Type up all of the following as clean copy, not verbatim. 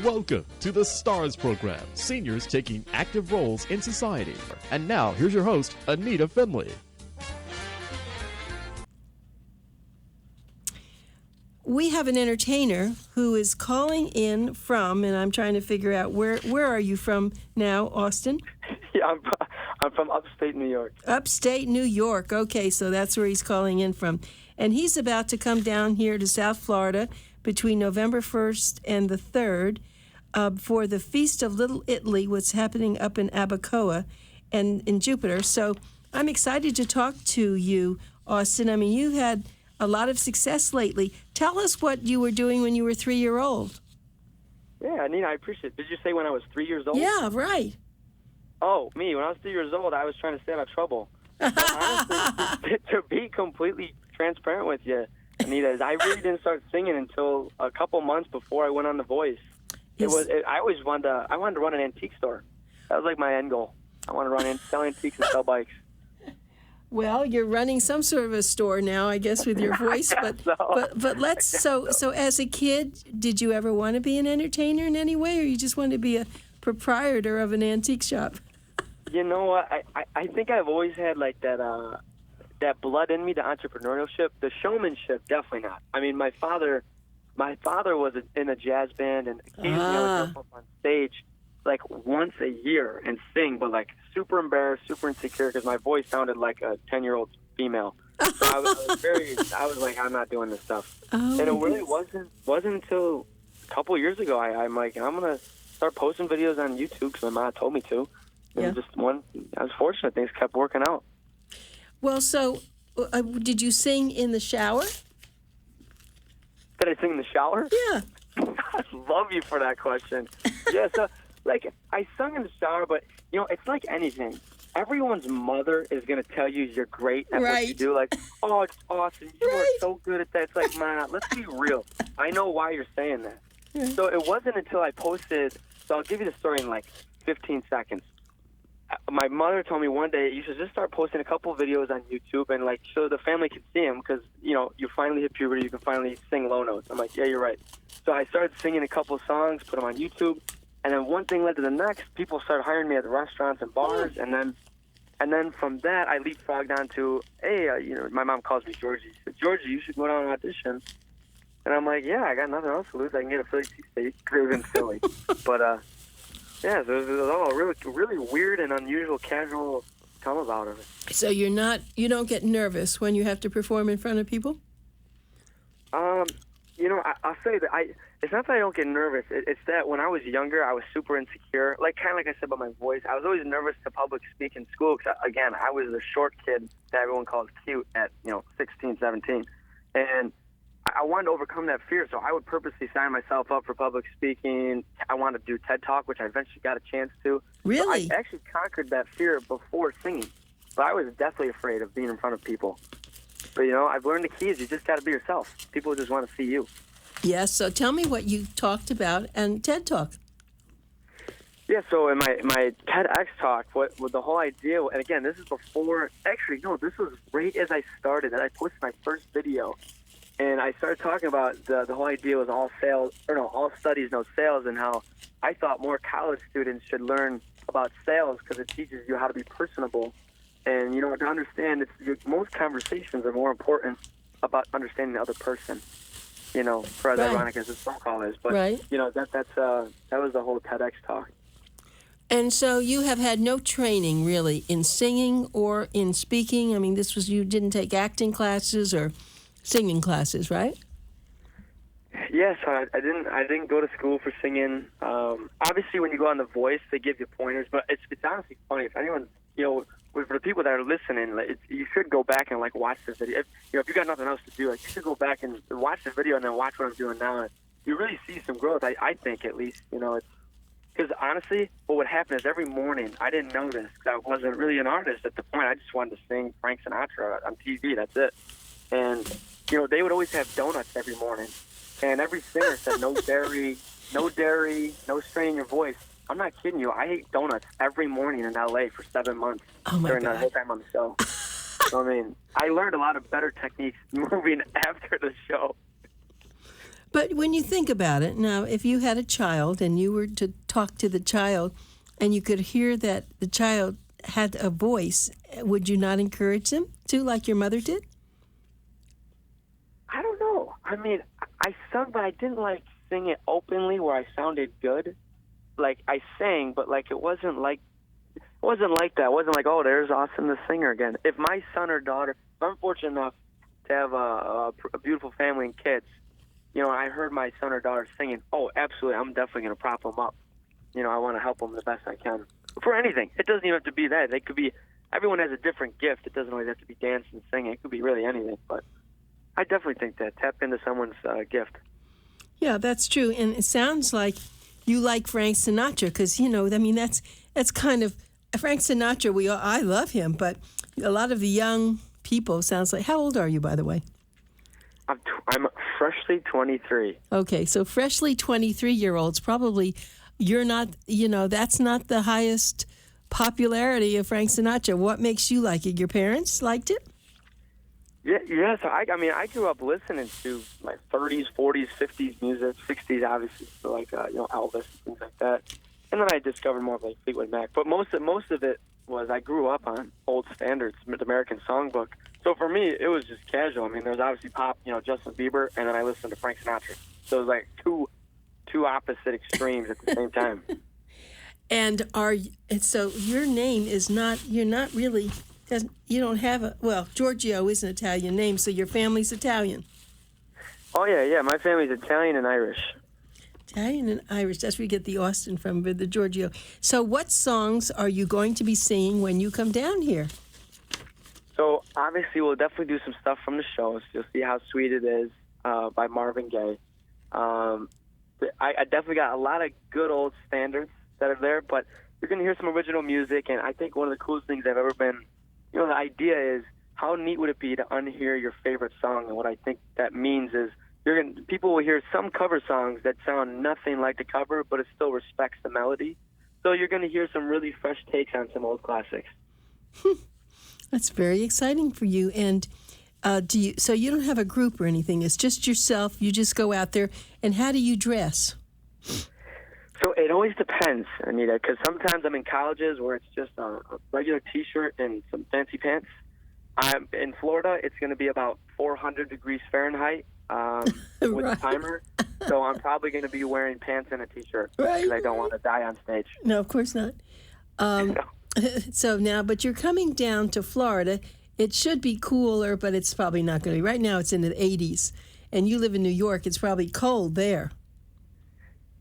Welcome to the STARS program, seniors taking active roles in society. And now, here's your host, ANITA FINLEY. We have an entertainer who is calling in from, and I'm trying to figure out where are you from now, Austin? Yeah, I'm from upstate New York. Upstate New York. Okay, so that's where he's calling in from. And he's about to come down here to South Florida between November 1st and the 3rd for the Feast of Little Italy, what's happening up in Abacoa and in Jupiter. So I'm excited to talk to you, Austin. I mean, you've had a lot of success lately. Tell us what you were doing when you were 3-year-old. Yeah, Nina, I appreciate it. Did you say when I was 3 years old? Yeah, right. Oh, me. When I was 3 years old, I was trying to stay out of trouble. Honestly, to be completely transparent with you, Anita, I really didn't start singing until a couple months before I went on The Voice. Yes. I always wanted to run an antique store. That was like my end goal. I wanted to sell antiques and sell bikes. Well, you're running some sort of a store now, I guess, with your voice. But let's. So as a kid, did you ever want to be an entertainer in any way, or you just wanted to be a proprietor of an antique shop? You know what? I think I've always had like that blood in me, the entrepreneurship, the showmanship. Definitely not. I mean, my father was in a jazz band, and occasionally I would go up on stage like once a year and sing, but like super embarrassed, super insecure because my voice sounded like a 10-year-old female. So I was like, I'm not doing this stuff. Oh, and it really wasn't until a couple years ago I'm like, I'm gonna start posting videos on YouTube because my mom told me to. And I was fortunate. Things kept working out. Well, so did you sing in the shower? Did I sing in the shower? Yeah. I love you for that question. Yeah, so like I sung in the shower, but you know, it's like anything. Everyone's mother is gonna tell you you're great at what you do. Like, oh, it's awesome. You are so good at that. It's like, man, let's be real. I know why you're saying that. Yeah. So it wasn't until I posted. So I'll give you the story in like 15 seconds. My mother told me one day, you should just start posting a couple of videos on YouTube and like so the family can see them because, you know, you finally hit puberty, you can finally sing low notes. I'm like, yeah, you're right. So I started singing a couple of songs, put them on YouTube, and then one thing led to the next. People started hiring me at the restaurants and bars, and then from that I leapfrogged onto, hey, you know, my mom calls me Georgie. She said, Georgie, you should go down and audition. And I'm like, yeah, I got nothing else to lose. I can get a Philly cheesesteak. Could have been Philly, but yeah, so it was all really weird and unusual, casual come about of it. So you don't get nervous when you have to perform in front of people? You know, I'll say that it's not that I don't get nervous. It's that when I was younger, I was super insecure. Like kind of like I said about my voice, I was always nervous to public speak in school because, again, I was the short kid that everyone called cute at, 16, 17. And I wanted to overcome that fear, so I would purposely sign myself up for public speaking. I wanted to do TED Talk, which I eventually got a chance to. Really? So I actually conquered that fear before singing, but I was definitely afraid of being in front of people. But, I've learned the key is you just got to be yourself. People just want to see you. Yes, so tell me what you talked about and TED Talk. Yeah, so in my TEDx talk, what the whole idea, and again, this is before, actually, no, this was right as I started, and I posted my first video. And I started talking about the whole idea was all studies, no sales, and how I thought more college students should learn about sales because it teaches you how to be personable. And, to understand, most conversations are more important about understanding the other person, for as ironic as this phone call is. But, that was the whole TEDx talk. And so you have had no training, really, in singing or in speaking? I mean, you didn't take acting classes or singing classes, right? Yes, I didn't go to school for singing. Obviously, when you go on The Voice, they give you pointers, but it's honestly funny. If anyone, for the people that are listening, you should go back and watch the video. If you got nothing else to do, you should go back and watch the video and then watch what I'm doing now. And you really see some growth. I think at least, because honestly, what would happen is every morning I didn't know this because I wasn't really an artist at the point. I just wanted to sing Frank Sinatra on TV. That's it. And they would always have donuts every morning. And every singer said, no dairy, no strain in your voice. I'm not kidding you. I ate donuts every morning in L.A. for 7 months during the whole time on the show. So, I learned a lot of better techniques moving after the show. But when you think about it, now, if you had a child and you were to talk to the child and you could hear that the child had a voice, would you not encourage them to, like your mother did? I don't know. I mean, I sung, but I didn't like sing it openly where I sounded good. Like I sang, but like it wasn't like that. It wasn't like, oh, there's Austin the singer again. If my son or daughter, if I'm fortunate enough to have a beautiful family and kids, you know, I heard my son or daughter singing, oh, absolutely, I'm definitely going to prop them up. You know, I want to help them the best I can. For anything. It doesn't even have to be that. It could be, everyone has a different gift. It doesn't always have to be dance and singing. It could be really anything. But I definitely think that. Tap into someone's gift. Yeah, that's true. And it sounds like you like Frank Sinatra because, you know, I mean, that's kind of, Frank Sinatra, I love him, but a lot of the young people sounds like, how old are you, by the way? I'm freshly 23. Okay, so freshly 23-year-olds, probably you're not, you know, that's not the highest popularity of Frank Sinatra. What makes you like it? Your parents liked it? Yeah. So I mean, I grew up listening to like 30s, 40s, 50s music, 60s, obviously, so like Elvis and things like that. And then I discovered more of like Fleetwood Mac. But most of it was I grew up on old standards, the American Songbook. So for me, it was just casual. I mean, there was obviously pop, you know, Justin Bieber, and then I listened to Frank Sinatra. So it was like two opposite extremes at the same time. And so your name is not, you're not really, you don't have Giorgio is an Italian name, so your family's Italian. Oh, yeah. My family's Italian and Irish. Italian and Irish. That's where you get the Austin from, the Giorgio. So what songs are you going to be singing when you come down here? So obviously we'll definitely do some stuff from the shows. You'll see How Sweet It Is by Marvin Gaye. I definitely got a lot of good old standards that are there, but you're going to hear some original music, and I think one of the coolest things I've ever been, you know, the idea is how neat would it be to unhear your favorite song, and what I think that means is people will hear some cover songs that sound nothing like the cover, but it still respects the melody. So you're going to hear some really fresh takes on some old classics. That's very exciting for you. And so you don't have a group or anything. It's just yourself. You just go out there. And how do you dress? So it always depends, Anita, because sometimes I'm in colleges where it's just a regular T-shirt and some fancy pants. I'm in Florida. It's going to be about 400 degrees Fahrenheit. With a timer, so I'm probably going to be wearing pants and a T-shirt because I don't want to die on stage. No, of course not. So now, but you're coming down to Florida. It should be cooler, but it's probably not going to be. Right now, it's in the 80s, and you live in New York. It's probably cold there.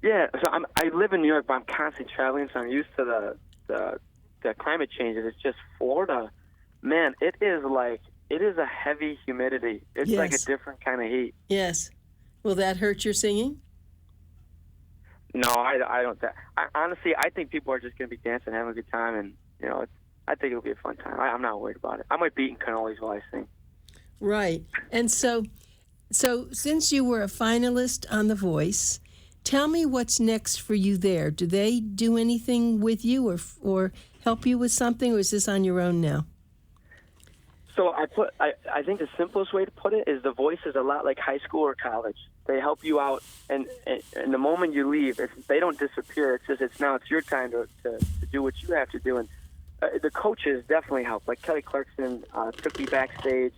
Yeah, so I live in New York, but I'm constantly traveling, so I'm used to the climate changes. It's just Florida, man. It is a heavy humidity. It's like a different kind of heat. Yes. Will that hurt your singing? No, I don't. Honestly, I think people are just going to be dancing, having a good time, and you know, I think it'll be a fun time. I'm not worried about it. I might be eating cannolis while I sing. Right. And so since you were a finalist on The Voice, tell me what's next for you there. Do they do anything with you or help you with something, or is this on your own now? So I think the simplest way to put it is The Voice is a lot like high school or college. They help you out, and the moment you leave, they don't disappear. It's just now it's your time to do what you have to do. And the coaches definitely help. Like Kelly Clarkson took me backstage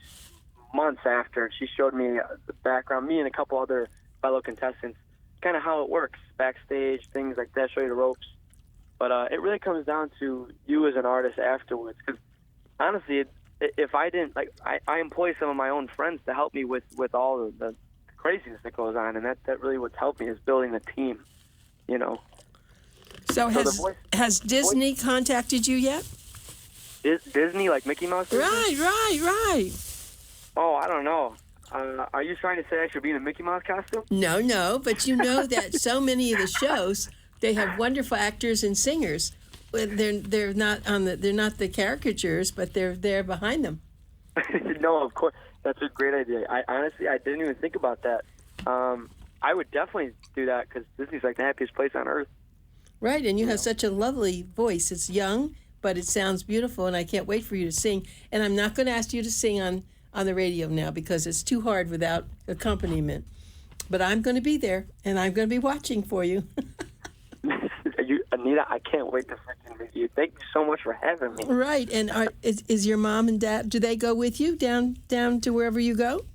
months after, and she showed me the background, me and a couple other fellow contestants, kind of how it works backstage, things like that, show you the ropes. But it really comes down to you as an artist afterwards. Because honestly, if I didn't, like, I employ some of my own friends to help me with all of the craziness that goes on, and that really what's helped me is building a team, you know. So has Disney contacted you yet? Disney, like Mickey Mouse? Disney? Right. Oh, I don't know. Are you trying to say I should be in a Mickey Mouse costume? No, but you know that so many of the shows, they have wonderful actors and singers. They're not the caricatures, but they're there behind them. No, of course, that's a great idea. I honestly didn't even think about that. I would definitely do that because Disney's like the happiest place on earth. Right, and you have such a lovely voice. It's young, but it sounds beautiful, and I can't wait for you to sing. And I'm not going to ask you to sing on the radio now because it's too hard without accompaniment. But I'm going to be there, and I'm going to be watching for you. Anita, I can't wait to freaking meet you. Thank you so much for having me. Right, and is your mom and dad, do they go with you down to wherever you go?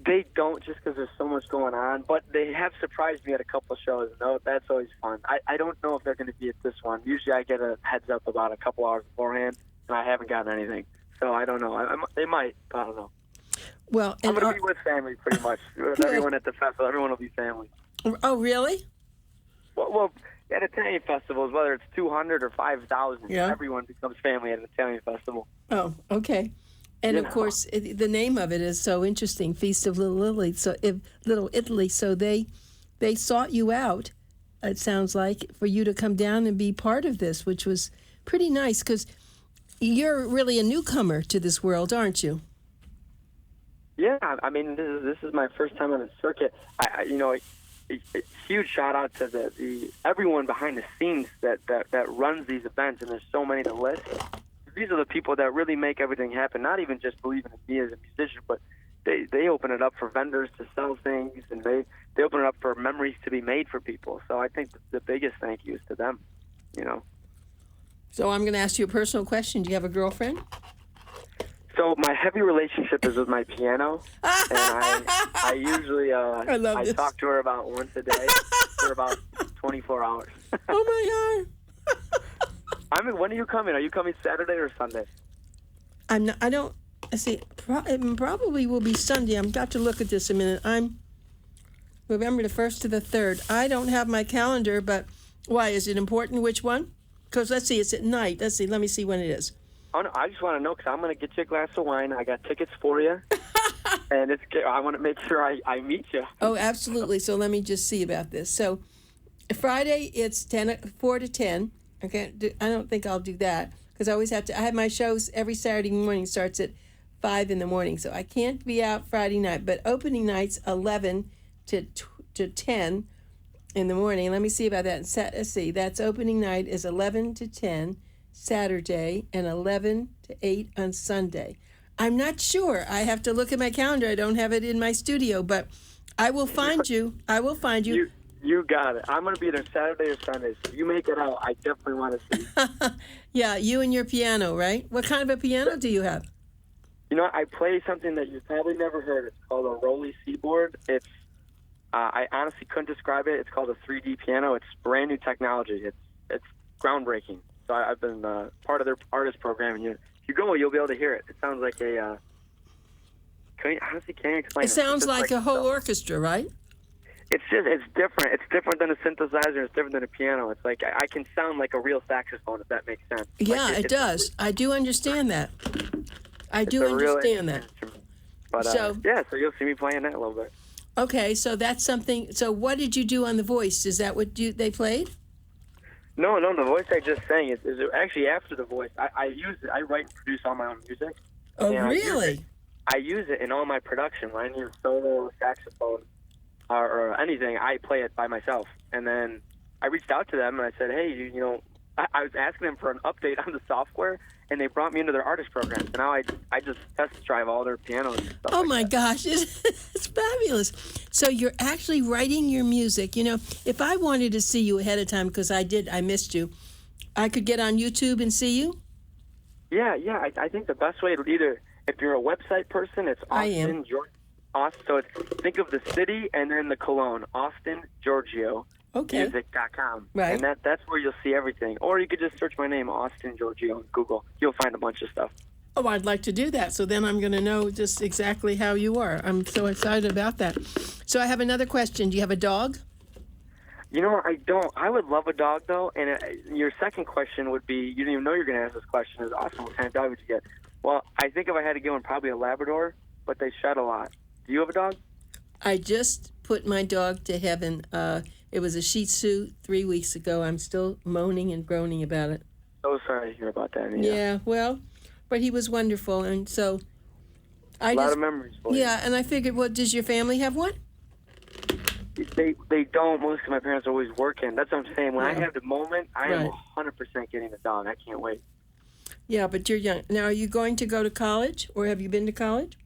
They don't, just because there's so much going on, but they have surprised me at a couple of shows. No, that's always fun. I don't know if they're going to be at this one. Usually I get a heads up about a couple hours beforehand, and I haven't gotten anything. So I don't know. They might, but I don't know. Well, I'm going to be with family pretty much. With everyone at the festival, everyone will be family. Oh, really? Well, at Italian festivals, whether it's 200 or 5,000, yeah, everyone becomes family at an Italian festival. Oh, okay. And of course, the name of it is so interesting, Feast of Little Italy. So they sought you out, it sounds like, for you to come down and be part of this, which was pretty nice because you're really a newcomer to this world, aren't you? Yeah, I mean, this is my first time on the circuit. A huge shout out to the everyone behind the scenes that runs these events, and there's so many to list. These are the people that really make everything happen, not even just believing in me as a musician, but they open it up for vendors to sell things, and they open it up for memories to be made for people. So I think the biggest thank you is to them, So I'm going to ask you a personal question. Do you have a girlfriend? So my heavy relationship is with my piano, and I usually I talk to her about once a day for about 24 hours. Oh, my God. When are you coming? Are you coming Saturday or Sunday? I'm not. I don't. See. It probably will be Sunday. I've got to look at this a minute. I'm November the 1st to the 3rd. I don't have my calendar, but why? Is it important which one? Because let's see. It's at night. Let's see. Let me see when it is. Oh no! I just want to know because I'm going to get you a glass of wine. I got tickets for you, and I want to make sure I meet you. Oh, absolutely. So let me just see about this. So Friday it's 4 to 10. Okay, I don't think I'll do that because I always have to. I have my shows every Saturday morning. Starts at 5 in the morning, so I can't be out Friday night. But opening night's 11 to 10 in the morning. Let me see about that. Let's see. That's opening night is 11 to 10 Saturday and 11 to 8 on Sunday. I'm not sure. I have to look at my calendar. I don't have it in my studio, but I will find you. I will find you. You got it. I'm going to be there Saturday or Sunday. So if you make it out, I definitely want to see. Yeah, you and your piano, right? What kind of a piano do you have? I play something that you've probably never heard. It's called a Rolly Seaboard. It's I honestly couldn't describe it. It's called a 3D piano. It's brand new technology. It's groundbreaking. So I've been part of their artist program, and if you go, you'll be able to hear it. It sounds like a. Honestly can't explain it. It sounds like a whole orchestra, right? It's different. It's different than a synthesizer. It's different than a piano. It's like I can sound like a real saxophone, if that makes sense. Yeah, it does. I do understand that. I do understand that. But so you'll see me playing that a little bit. Okay, so that's something. So what did you do on The Voice? Is that what they played? No, The Voice I just sang is actually after The Voice. I use it. I write and produce all my own music. Oh, really? I use it in all my production. When I need a solo saxophone or anything, I play it by myself. And then I reached out to them and I said, hey, I was asking them for an update on the software, and they brought me into their artist program. So now I just test drive all their pianos and stuff. Oh, my gosh. It's fabulous. So you're actually writing your music. If I wanted to see you ahead of time, because I missed you, I could get on YouTube and see you? Yeah. I think the best way to either, if you're a website person, it's Austin, Georgia. So it's, think of the city and then the Cologne, Austin, Giorgio. Okay. Music.com. Right. And that's where you'll see everything. Or you could just search my name, Austin Giorgio, on Google. You'll find a bunch of stuff. Oh, I'd like to do that. So then I'm going to know just exactly how you are. I'm so excited about that. So I have another question. Do you have a dog? I don't. I would love a dog, though. And your second question would be, you didn't even know you were going to ask this question, is awesome. What kind of dog would you get? Well, I think if I had to give one, probably a Labrador, but they shed a lot. Do you have a dog? I just put my dog to heaven. It was a Shih Tzu 3 weeks ago. I'm still moaning and groaning about it. So sorry to hear about that. Yeah, well, but he was wonderful, and so a lot of memories for you. Yeah, and I figured, does your family have one? They don't. Most of my parents are always working. That's what I'm saying. When I have the moment, I am 100% getting a dog. I can't wait. Yeah, but you're young. Now, are you going to go to college, or have you been to college?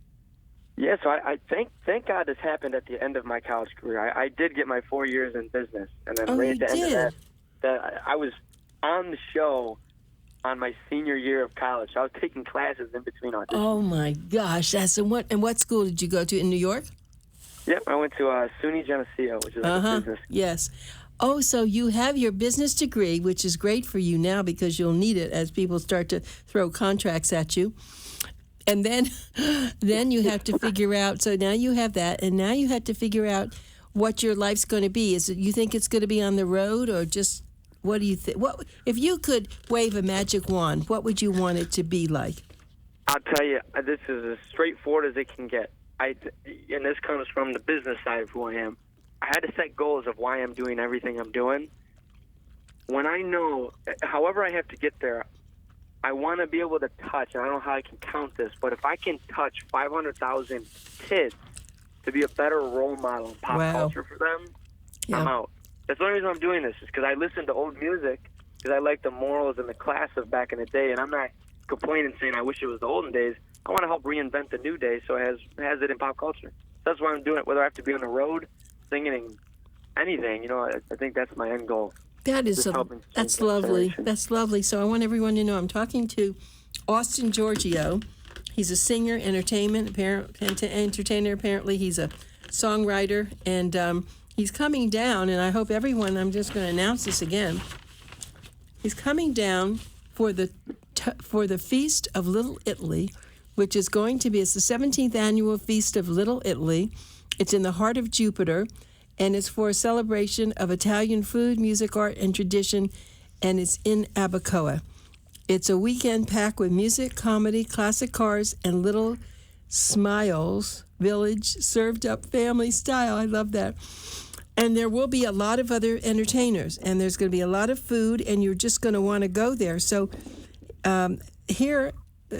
Yeah, so I thank God this happened at the end of my college career. I did get my 4 years in business, and then right at the end of that I was on the show on my senior year of college. I was taking classes in between auditions. Oh my gosh, what school did you go to in New York? Yep, I went to SUNY Geneseo, which is like a business. Yes. Oh, so you have your business degree, which is great for you now because you'll need it as people start to throw contracts at you. And then you have to figure out, so now you have that, and now you have to figure out what your life's going to be. Is it, you think it's going to be on the road, or just, what do you think? What, if you could wave a magic wand, what would you want it to be like? I'll tell you, this is as straightforward as it can get. And this comes from the business side of who I am. I had to set goals of why I'm doing everything I'm doing. When I know, however I have to get there, I want to be able to touch, and I don't know how I can count this, but if I can touch 500,000 kids to be a better role model in pop culture for them, I'm out. That's the only reason I'm doing this, is because I listen to old music, because I like the morals and the class of back in the day, and I'm not complaining saying I wish it was the olden days. I want to help reinvent the new day so it has it in pop culture. That's why I'm doing it, whether I have to be on the road, singing, anything. I think that's my end goal. That's lovely. That's lovely. So I want everyone to know I'm talking to Austin Giorgio. He's a singer, entertainer. Apparently, he's a songwriter, and he's coming down. And I hope everyone. I'm just going to announce this again. He's coming down for the Feast of Little Italy, which is going to be. It's the 17th annual Feast of Little Italy. It's in the heart of Jupiter. And it's for a celebration of Italian food, music, art, and tradition, and it's in Abacoa. It's a weekend packed with music, comedy, classic cars, and Little Smiles Village served up family style. I love that. And there will be a lot of other entertainers, and there's going to be a lot of food, and you're just going to want to go there. So here,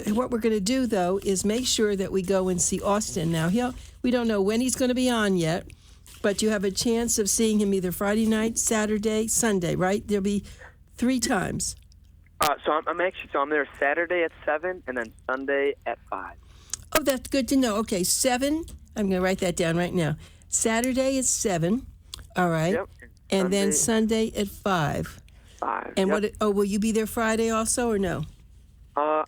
what we're going to do, though, is make sure that we go and see Austin. Now, we don't know when he's going to be on yet, but you have a chance of seeing him either Friday night, Saturday, Sunday, right? There'll be 3 times. So I'm there Saturday at 7 and then Sunday at 5. Oh, that's good to know. Okay, 7. I'm going to write that down right now. Saturday at 7. All right. Yep. And then Sunday at 5. 5. And will you be there Friday also or no?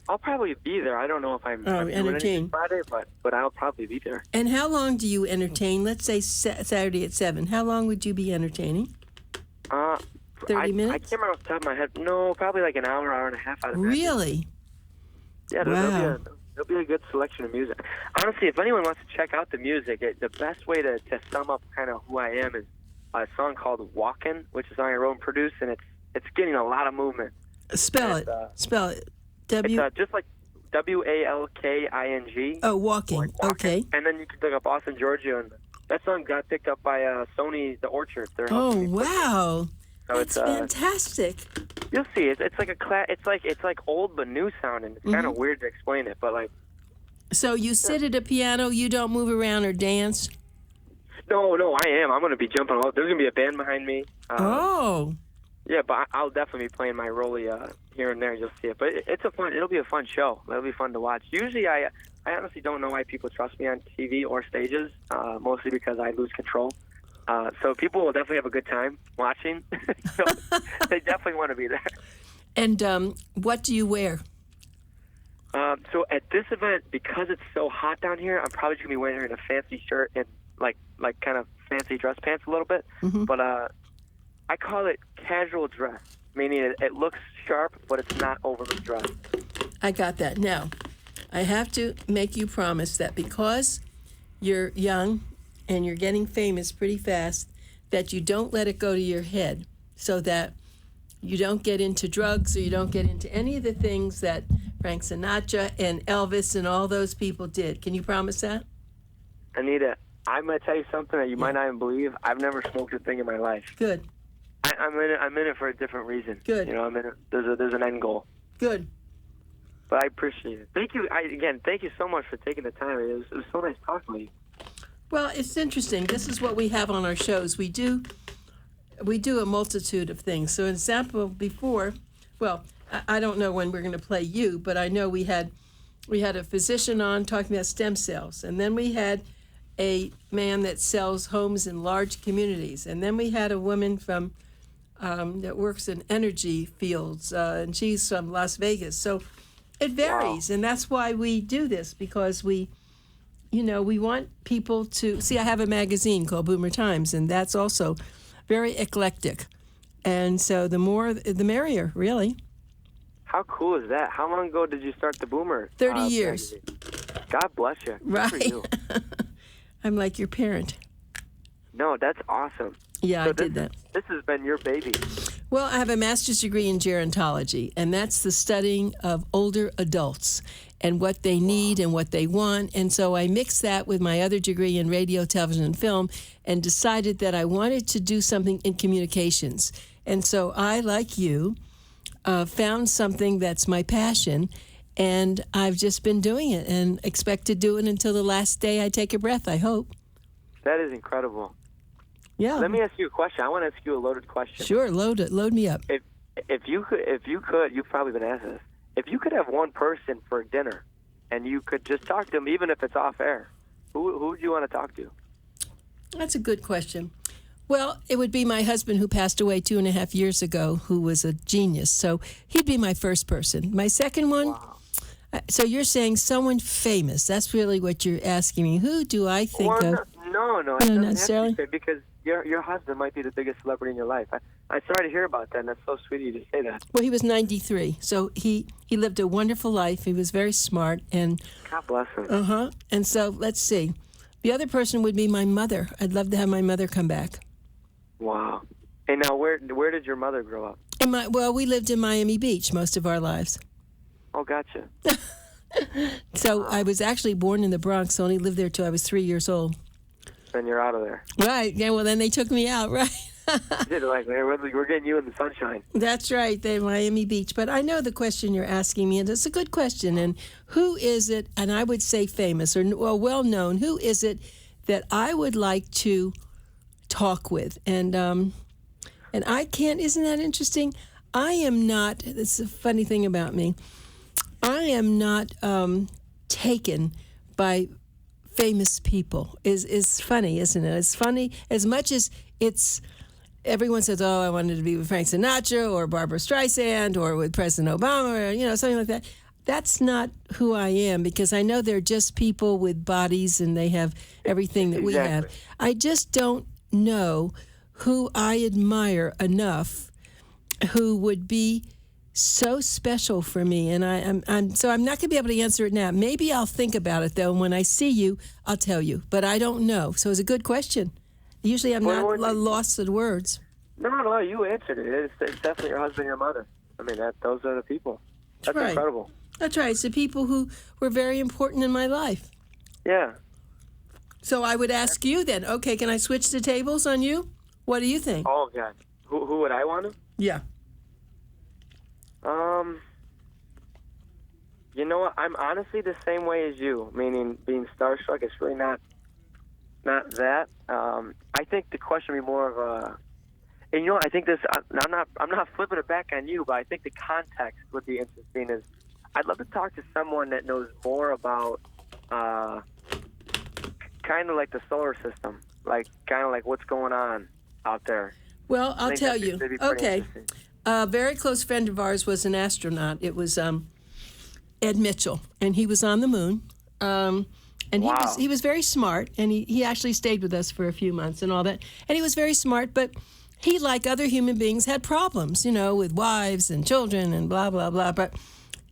I'll probably be there. I don't know if I'm entertain Friday, but I'll probably be there. And how long do you entertain? Let's say Saturday at 7. How long would you be entertaining? 30 minutes? I can't remember off the top of my head. No, probably like an hour and a half. Really? Yeah, there'll be a good selection of music. Honestly, if anyone wants to check out the music, the best way to sum up kind of who I am is a song called "Walkin'," which is on I wrote and produced, and it's getting a lot of movement. Spell it. It's just like WALKING. Oh, walking. Okay. And then you can look up Austin Giorgio, and that song got picked up by Sony The Orchard. Oh, wow. So that's fantastic. You'll see. It's like it's like old but new sounding. It's kind of weird to explain it, but like. So you sit at a piano. You don't move around or dance. No, I am. I'm going to be jumping all. There's going to be a band behind me. Yeah, but I'll definitely be playing my role here and there. You'll see it, but it'll be a fun show. It'll be fun to watch. Usually, I honestly don't know why people trust me on TV or stages. Mostly because I lose control. So people will definitely have a good time watching. So they definitely want to be there. And what do you wear? So at this event, because it's so hot down here, I'm probably going to be wearing a fancy shirt and like kind of fancy dress pants a little bit. Mm-hmm. But I call it casual dress, meaning it looks sharp, but it's not overly dressed. I got that. Now, I have to make you promise that because you're young and you're getting famous pretty fast, that you don't let it go to your head so that you don't get into drugs or you don't get into any of the things that Frank Sinatra and Elvis and all those people did. Can you promise that? Anita, I'm going to tell you something that you might not even believe. I've never smoked a thing in my life. Good. I'm in it for a different reason. Good. I'm in it. There's an end goal. Good. But I appreciate it. Thank you. Thank you so much for taking the time. It was so nice talking to you. Well, it's interesting. This is what we have on our shows. We do a multitude of things. So, an example before, well, I don't know when we're going to play you, but I know we had We had a physician on talking about stem cells. And then we had a man that sells homes in large communities. And then we had a woman from that works in energy fields, and she's from Las Vegas. So it varies, and that's why we do this, because we want people to see. I have a magazine called Boomer Times, and that's also very eclectic. And so the more, the merrier, really. How cool is that? How long ago did you start the Boomer? 30 years. Magazine? God bless you. Good Right. for you. I'm like your parent. No, that's awesome. Yeah, so I did that. This has been your baby. Well, I have a master's degree in gerontology, and that's the studying of older adults and what they need and what they want. And so I mixed that with my other degree in radio, television, and film, and decided that I wanted to do something in communications. And so I, like you, found something that's my passion, and I've just been doing it and expect to do it until the last day I take a breath, I hope. That is incredible. Yeah. Let me ask you a question. I want to ask you a loaded question. Sure, load me up. If you could, you've probably been asked this. If you could have one person for dinner, and you could just talk to them, even if it's off air, who would you want to talk to? That's a good question. Well, it would be my husband, who passed away 2.5 years ago, who was a genius. So he'd be my first person. My second one. Wow. So you're saying someone famous. That's really what you're asking me. Who do I think of? No, it No, doesn't necessarily. have to be, because your husband might be the biggest celebrity in your life. I'm sorry to hear about that, and that's so sweet of you to say that. Well, he was 93, so he lived a wonderful life. He was very smart, and God bless him. And so let's see. The other person would be my mother. I'd love to have my mother come back. Wow. And now, where did your mother grow up? Well, we lived in Miami Beach most of our lives. Oh, gotcha. So I was actually born in the Bronx, only lived there till I was 3 years old. Then you're out of there. Right. Yeah, well, then they took me out, right? They're like, we're getting you in the sunshine. That's right, they Miami Beach. But I know the question you're asking me, and it's a good question. And who is it, and I would say famous or well-known, who is it that I would like to talk with? And I can't, isn't that interesting? I am not, it's a funny thing about me, I am not taken by famous people. Is funny, isn't it? It's funny as much as it's, everyone says, oh, I wanted to be with Frank Sinatra or Barbara Streisand or with President Obama or, something like that. That's not who I am, because I know they're just people with bodies and they have everything that we have. I just don't know who I admire enough who would be so special for me, and I'm not going to be able to answer it now. Maybe I'll think about it, though, and when I see you, I'll tell you. But I don't know. So it's a good question. Usually I'm not lost at words. No, you answered it. It's definitely your husband and your mother. I mean, those are the people. That's right. Incredible. That's right. It's the people who were very important in my life. Yeah. So I would ask you then, okay, can I switch the tables on you? What do you think? Oh, God. Who would I want to? Yeah. You know what? I'm honestly the same way as you, meaning being starstruck. It's really not that. I think the question would be more of a, and I think this. I'm not flipping it back on you, but I think the context would be interesting. Is I'd love to talk to someone that knows more about, kind of like the solar system, kind of like what's going on out there. Well, I'll tell you. Okay. A very close friend of ours was an astronaut. It was Ed Mitchell, and he was on the moon. And he was very smart, and he actually stayed with us for a few months and all that. And he was very smart, but he, like other human beings, had problems, with wives and children and blah, blah, blah. But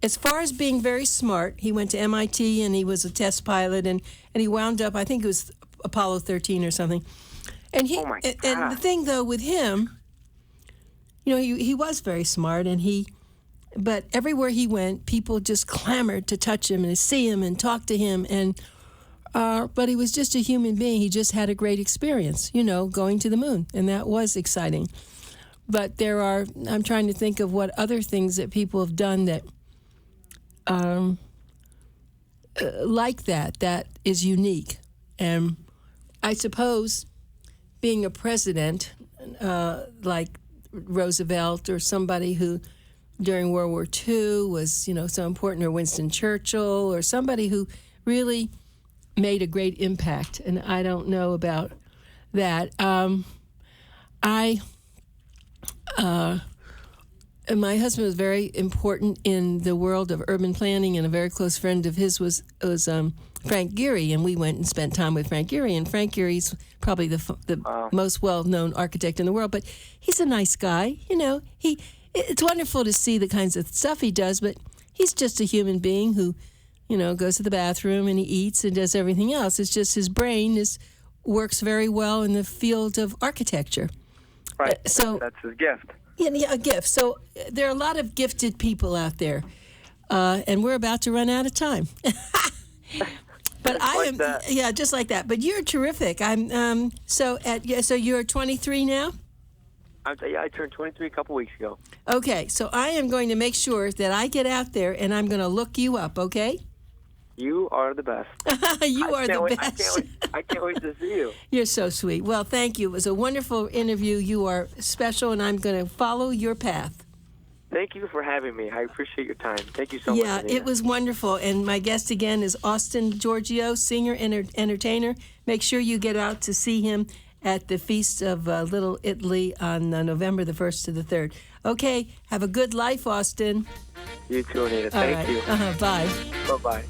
as far as being very smart, he went to MIT, and he was a test pilot, and he wound up, I think it was Apollo 13 or something. And and the thing, though, with him, he was very smart, but everywhere he went, people just clamored to touch him and see him and talk to him. And but he was just a human being. He just had a great experience, going to the moon, and that was exciting. But I'm trying to think of what other things that people have done that, like that is unique. And I suppose being a president, like Roosevelt or somebody who during World War II was, so important, or Winston Churchill, or somebody who really made a great impact. And I don't know about that. My husband was very important in the world of urban planning, and a very close friend of his was Frank Gehry, and we went and spent time with Frank Gehry. And Frank Gehry's probably the most well-known architect in the world, but he's a nice guy. It's wonderful to see the kinds of stuff he does, but he's just a human being who, goes to the bathroom and he eats and does everything else. It's just his brain works very well in the field of architecture. Right. So that's his gift. Yeah, a gift. So there are a lot of gifted people out there, and we're about to run out of time. But just like that. But you're terrific. So you're 23 now? I turned 23 a couple weeks ago. Okay, so I am going to make sure that I get out there and I'm going to look you up, okay? You are the best. You are the best. I can't wait to see you. You're so sweet. Well, thank you. It was a wonderful interview. You are special, and I'm going to follow your path. Thank you for having me. I appreciate your time. Thank you so much. Yeah, it was wonderful. And my guest again is Austin Giorgio, singer and entertainer. Make sure you get out to see him at the Feast of Little Italy on November the 1st to the 3rd. Okay, have a good life, Austin. You too, Anita. Thank you. Bye. Bye-bye.